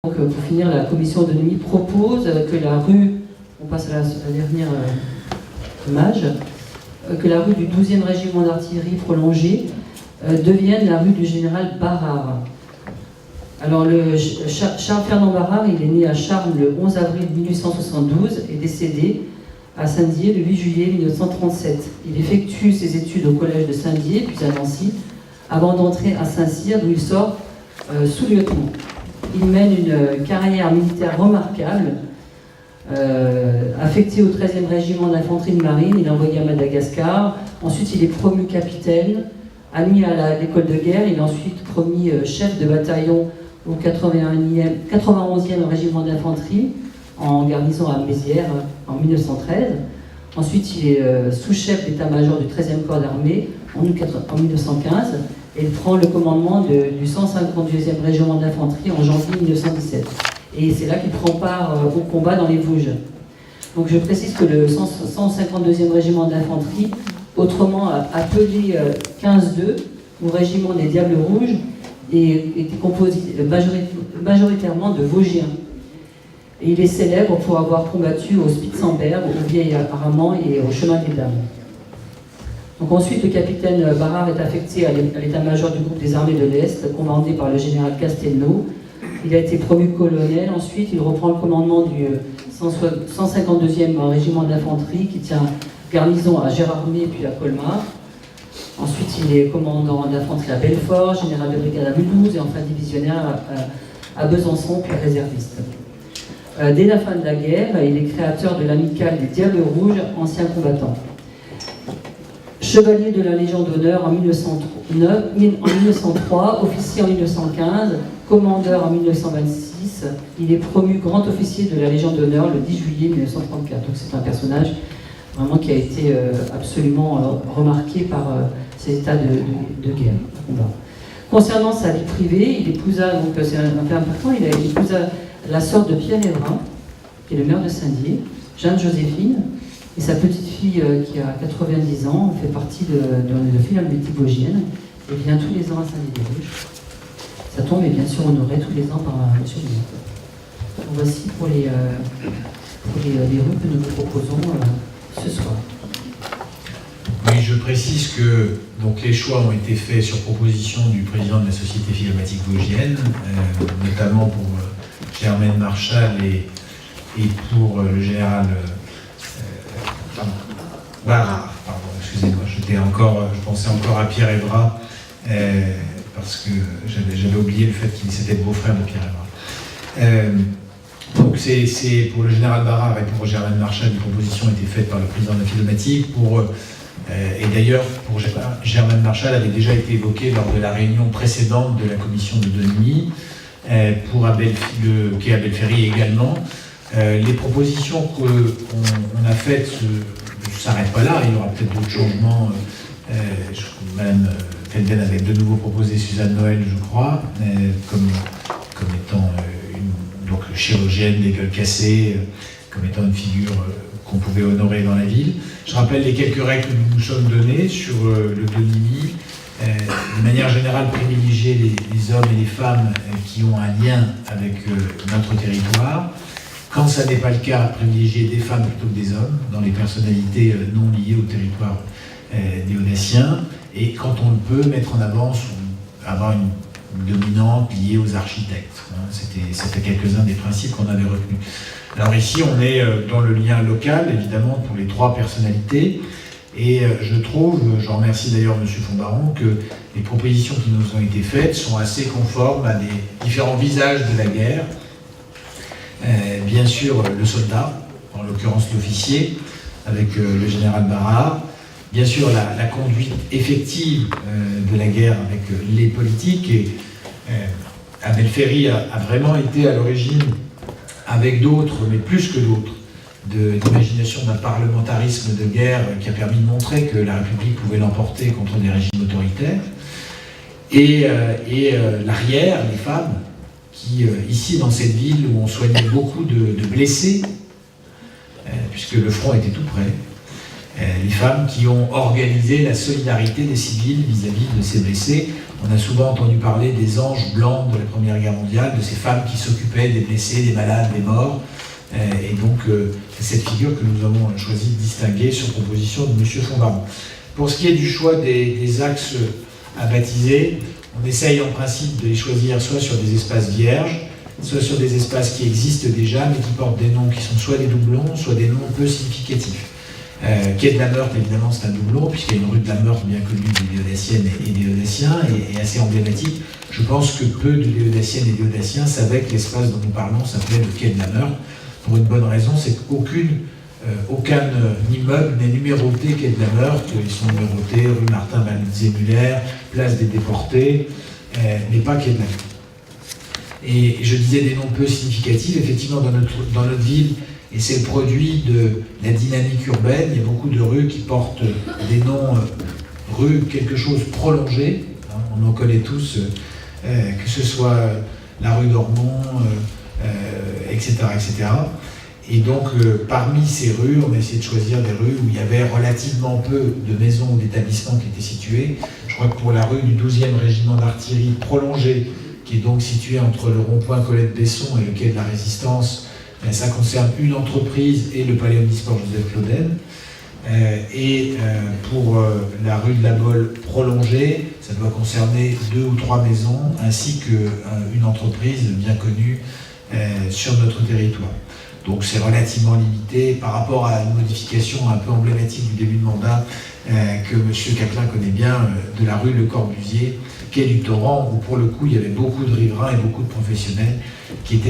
Donc, pour finir, la commission d'autonomie propose que la rue, on passe à la dernière image, que la rue du 12e régiment d'artillerie prolongée devienne la rue du général Barrard. Alors, Charles-Ferdinand Barrard, il est né à Charmes le 11 avril 1872 et décédé à Saint-Dié le 8 juillet 1937. Il effectue ses études au collège de Saint-Dié, puis à Nancy, avant d'entrer à Saint-Cyr, d'où il sort sous-lieutenant. Il mène une carrière militaire remarquable. Affecté au 13e régiment d'infanterie de marine, il est envoyé à Madagascar. Ensuite, il est promu capitaine. Admis à l'école de guerre, il est ensuite promu chef de bataillon au 91e régiment d'infanterie en garnison à Mézières en 1913. Ensuite, il est sous-chef d'état-major du 13e corps d'armée en 1915 et il prend le commandement du 152e régiment d'infanterie en janvier 1917. Et c'est là qu'il prend part au combat dans les Vosges. Donc je précise que le 152e régiment d'infanterie, autrement appelé 15-2, ou régiment des Diables Rouges, était composé majoritairement de Vosgiens. Et il est célèbre pour avoir combattu au Spitzenberg, au Vieil Armand et au Chemin des Dames. Donc ensuite, le capitaine Barrard est affecté à l'état-major du groupe des armées de l'Est, commandé par le général Castelnau. Il a été promu colonel. Ensuite, il reprend le commandement du 152e régiment d'infanterie qui tient garnison à Gérardmer puis à Colmar. Ensuite, il est commandant d'infanterie à Belfort, général de brigade à Mulhouse et enfin divisionnaire à Besançon puis réserviste. Dès la fin de la guerre, il est créateur de l'amicale des Diables Rouges, anciens combattants. Chevalier de la Légion d'honneur en 1903, officier en 1915, commandeur en 1926. Il est promu grand officier de la Légion d'honneur le 10 juillet 1934. Donc c'est un personnage vraiment qui a été absolument remarqué par ses états de guerre, de combat. Concernant sa vie privée, il épousa, donc c'est un fait important, il épousa la sœur de Pierre Évrin, qui est le maire de Saint-Dié, Jeanne-Joséphine, et sa petite-fille qui a 90 ans, fait partie de Philharmonie vosgienne, et vient tous les ans à Saint-Dié-des-Vosges. Sa tombe est bien sûr honorée tous les ans par M. le maire. Voici pour les rues que nous vous proposons ce soir. Oui, je précise que donc, les choix ont été faits sur proposition du président de la Société philharmatique vosgienne, notamment pour Germaine Marchal et pour le général Barrard. Pardon, excusez-moi, je pensais encore à Pierre Évra, parce que j'avais oublié le fait qu'il était le beau-frère de Pierre Évra. Donc c'est pour le général Barrard et pour Germaine Marchal, une proposition a été faite par le président de la Philharmatique et d'ailleurs, pour Germaine Marchal avait déjà été évoquée lors de la réunion précédente de la commission d'autonomie, pour quai Abel-Ferry également. Les propositions qu'on a faites ne s'arrêtent pas là, il y aura peut-être d'autres changements. Madame Felden avait de nouveau proposé Suzanne Noël, je crois, comme étant donc chirurgienne des gueules cassées, comme étant une figure qu'on pouvait honorer dans la ville. Je rappelle les quelques règles que nous nous sommes données sur l'autonomie. De manière générale, privilégier les hommes et les femmes qui ont un lien avec notre territoire. Quand ça n'est pas le cas, privilégier des femmes plutôt que des hommes, dans les personnalités non liées au territoire néo-daciens. Et quand on le peut, mettre en avant avoir une dominante liée aux architectes. C'était quelques-uns des principes qu'on avait retenus. Alors ici, on est dans le lien local, évidemment, pour les trois personnalités. Et je trouve, je remercie d'ailleurs M. Fonbaron, que les propositions qui nous ont été faites sont assez conformes à des différents visages de la guerre. Bien sûr, le soldat, en l'occurrence l'officier, avec le général Barrard. Bien sûr, la conduite effective de la guerre avec les politiques. Et Abel-Ferry a vraiment été à l'origine, avec d'autres, mais plus que d'autres, d'imagination d'un parlementarisme de guerre qui a permis de montrer que la République pouvait l'emporter contre des régimes autoritaires. Et l'arrière, les femmes, qui, ici, dans cette ville où on soignait beaucoup de blessés, puisque le front était tout près, les femmes qui ont organisé la solidarité des civils vis-à-vis de ces blessés, On a souvent entendu parler des anges blancs de la Première Guerre mondiale, de ces femmes qui s'occupaient des blessés, des malades, des morts. Et donc, c'est cette figure que nous avons choisi de distinguer sur proposition de M. Fondamont. Pour ce qui est du choix des axes à baptiser, on essaye en principe de les choisir soit sur des espaces vierges, soit sur des espaces qui existent déjà, mais qui portent des noms qui sont soit des doublons, soit des noms peu significatifs. Quai de la Meurthe, évidemment, c'est un doublon, puisqu'il y a une rue de la Meurthe bien connue des Léodassiennes et des Léodassiens, et assez emblématique. Je pense que peu de Léodassiennes et Léodassiens savaient que l'espace dont nous parlons s'appelait le Quai de la Meurthe, pour une bonne raison, c'est qu'aucun immeuble n'est numéroté Quai de la Meurthe. Ils sont numérotés rue Martin Valzé-Muller, place des Déportés, mais pas Quai de la Meurthe. Et je disais des noms peu significatifs, effectivement, dans notre ville, et c'est le produit de la dynamique urbaine. Il y a beaucoup de rues qui portent des noms, rue quelque chose prolongé, hein, on en connaît tous, que ce soit la rue d'Ormont, etc., etc. Et donc, parmi ces rues, on a essayé de choisir des rues où il y avait relativement peu de maisons ou d'établissements qui étaient situés. Je crois que pour la rue du 12e régiment d'artillerie prolongée, qui est donc située entre le rond-point Colette-Besson et le quai de la Résistance, ça concerne une entreprise et le palais omnisport Joseph Claudel. Pour la rue de la Bolle prolongée, ça doit concerner 2 ou 3 maisons, ainsi qu'une entreprise bien connue sur notre territoire. Donc c'est relativement limité par rapport à une modification un peu emblématique du début de mandat que M. Caplin connaît bien, de la rue Le Corbusier, quai du Torrent, où pour le coup il y avait beaucoup de riverains et beaucoup de professionnels qui étaient